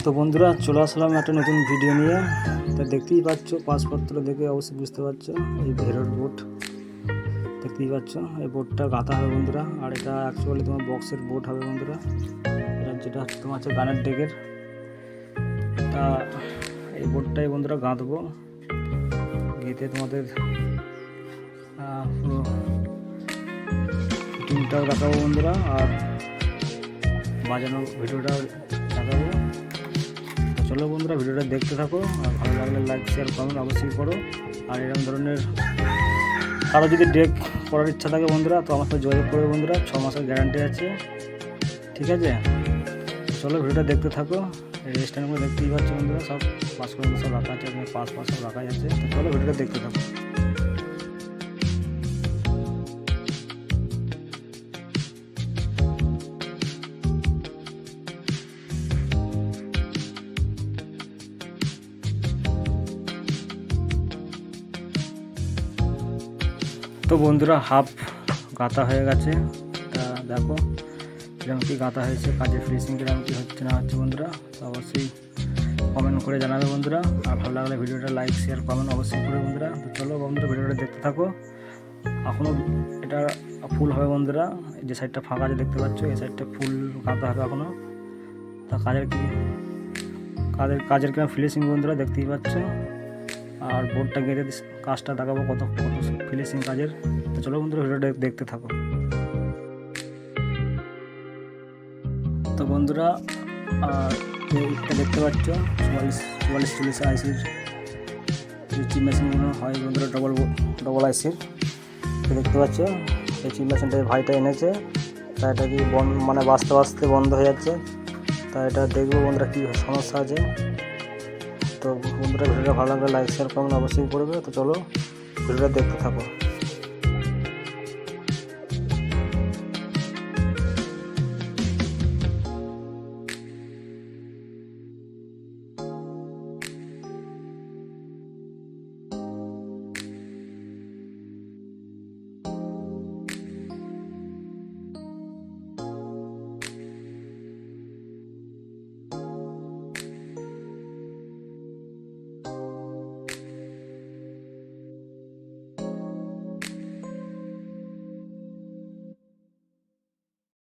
তো বন্ধুরা চলে আসলাম একটা নতুন ভিডিও নিয়ে। তা দেখতেই পাচ্ছ, পাসপত্র দেখে অবশ্যই বুঝতে পারছো এই ভেরোর বোট দেখতেই পাচ্ছ। এই বোটটা গাঁথা হবে বন্ধুরা, আর এটা অ্যাকচুয়ালি তোমার বক্সের বোট হবে বন্ধুরা। এটা যেটা তোমার হচ্ছে গানের ডেকের, তা এই বোটটাই বন্ধুরা গাঁথবো। গেঁথে তোমাদের পুরো ফিটিংটাও দেখাবো বন্ধুরা, আর বাজানোর ভিডিওটাও দেখাবো। চলো বন্ধুরা ভিডিওটা দেখতে থাকো, আর ভালো লাগলে লাইক শেয়ার কমেন্ট অবশ্যই করো। আর এরকম ধরনের কারো যদি ডেক করার ইচ্ছা থাকে বন্ধুরা, তো আমার সাথে যোগাযোগ করবে বন্ধুরা, 6 মাসের গ্যারান্টি আছে, ঠিক আছে। চলো ভিডিওটা দেখতে থাকো। এই স্ট্যান্ডগুলো দেখতেই পাচ্ছ বন্ধুরা, সব পাস করে সব রাখা আছে, পাস সব রাখা আছে। তো চলো ভিডিওটা দেখতে থাকো। তো বন্ধুরা হাফ গাঁথা হয়ে গেছে, তা দেখো কিরকম কি গাঁথা হয়েছে, কাজের ফিনিশিং কিরকম কি হচ্ছে না হচ্ছে বন্ধুরা, তো অবশ্যই কমেন্ট করে জানাবে বন্ধুরা। আর ভালো লাগলে ভিডিওটা লাইক শেয়ার কমেন্ট অবশ্যই করে বন্ধুরা। তো চলো বন্ধুরা ভিডিওটা দেখতে থাকো। এখনও এটা ফুল হবে বন্ধুরা, যে সাইডটা ফাঁকা আছে দেখতে পাচ্ছ, এই সাইডটা ফুল গাঁথা হবে এখনও। তা কাজের কিরকম ফিনিশিং বন্ধুরা দেখতেই পাচ্ছ। আর বোর্ডটা গেঁথে কাজটা দেখাবো কত ফিনিশিং কাজের। তো চলো বন্ধুরা ভিডিওটা দেখতে থাকো। তো বন্ধুরা এটা দেখতে পাচ্ছ 44 আইসির যে চিপ মেশিনগুলো হয় বন্ধুরা, ডবল আইসির দেখতে পাচ্ছ। এই চিপ মেশিনটা ভাইটা এনেছে, তা এটা কি বাঁচতে বন্ধ হয়ে যাচ্ছে। তা এটা দেখবো বন্ধুরা কী সমস্যা আছে। তো বন্ধুরা ভিডিওটা ভালো লাগলে লাইক শেয়ার কমেন্ট অবশ্যই করবে। তো চলো ভিডিওটা দেখতে থাকো।